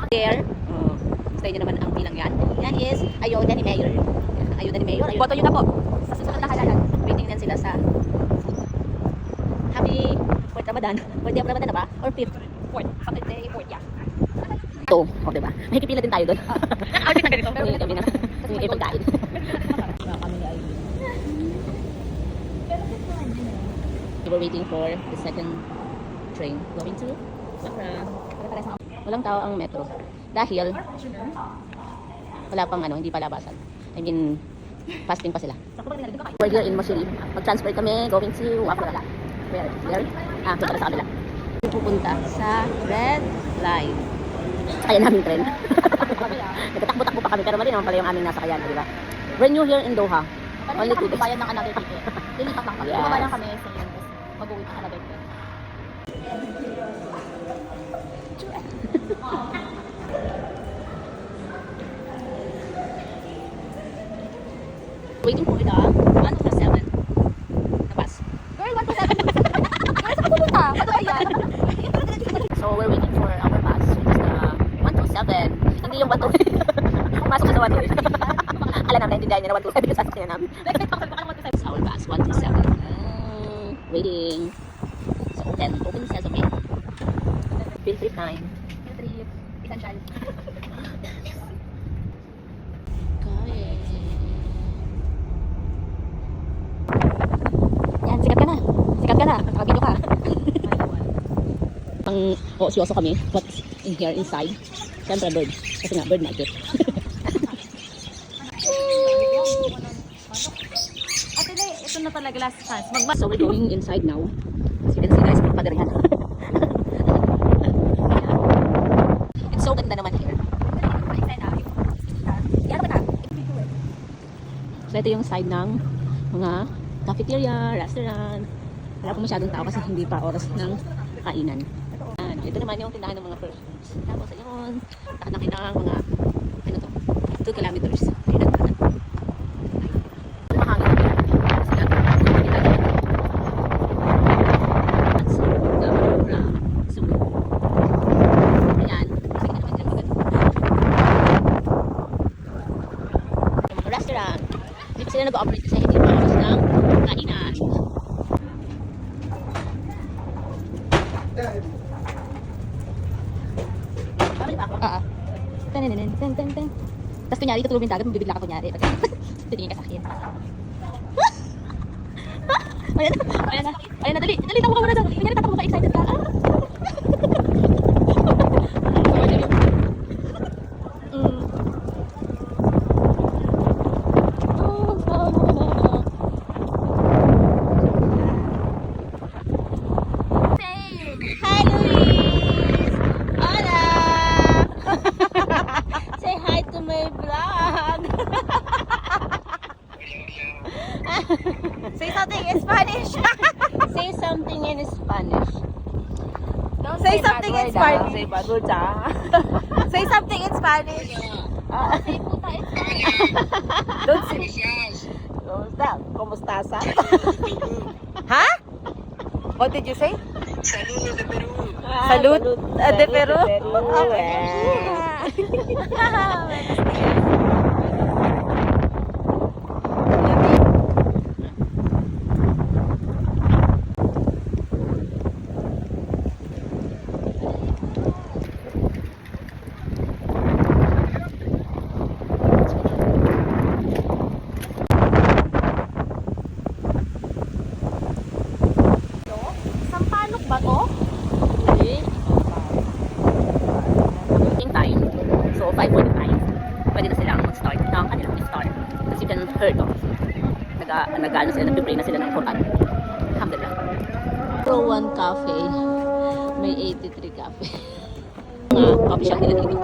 There. Stay nyo naman ang bilang yan. Yan is ayuda ni Mayor. Yan, ayuda ni Mayor. Boto nyo na po. Sa susunod na halalan. Waiting yan sila sa Happy 4th Ramadan. 4th day of Ramadan na ba? Or 5th? 4th. Happy day 4th, yeah. Ito. O, diba? Mahikipila din tayo doon. Outfit na ganito. Hindi kami na. Kasi may pagkain. We're waiting for the second train going to Safra. Walang tao ang metro. Dahil wala pang hindi pa labasan. I mean, fasting pa sila. We're here in Masiri. Mag-transfer kami going to Afra. Where? There? Punta na sa kabila. Pupunta sa Red Line. Kaya namin tren. Nagtatakbo-takbo pa kami pero mali naman pala yung aming nasakayan, di ba? We're new here in Doha. Only 2 days. Bayan ng another ticket. Lilipat lang kami. Babayan kami sa yun. Mag-uwi pa another ticket. Waiting for the 127 na bus. Girl, 127. Girl, saan ka pupunta? Ano ba yan? So, we're waiting for our bus, which is the 127. Hindi yung 128. Pumasok sa 128. Alam namin, naintindihan niya na 127 yung sasakyan namin. It's our bus, 127. Waiting. So, open sesame. Feel free time. Feel free. Essential. Sikat ka na, nakabito ka. Pang seryoso kami, what's in here inside? Siyempre bird, kasi nga bird market. Ate Lay, ito na talaga last chance. So we're going inside now. As you can see guys, magpadarihan. It's so ganda naman here. So ito yung side ng mga cafeteria, restaurant. Wala po masyadong tao kasi hindi pa oras ng kainan. Ito naman yung tindahan ng mga perfumes. Tapos ayun, nakataki ng mga 2 kilometers. Restaurant. Dito sila nag-operate kasi hindi pa oras ng kainan. Tapos kunyari, tutulog yung dagat, mabibigla ka kunyari. Titingin ka sa akin. Ayan na, dali, tapo ka muna doon. Kunyari, tatakbo ka, excited ka. Say something in Spanish. Say something in Spanish. Don't say something in Spanish. Say bad words, Say something in Spanish. Say puta in Spanish. Don't say. Kumusta sa? Huh? What did you say? Saludos de Perú. Salud de Peru. Sampalok ba to? Okay. Waiting time. So 5:45. Pwede na silang mag-start ng kanilang iftar. As you can heard of. Nag-ano sila, nag-pray na sila ng Quran. Alhamdulillah. Pro One Cafe. May 83 cafe. Mga coffee shop nila dito.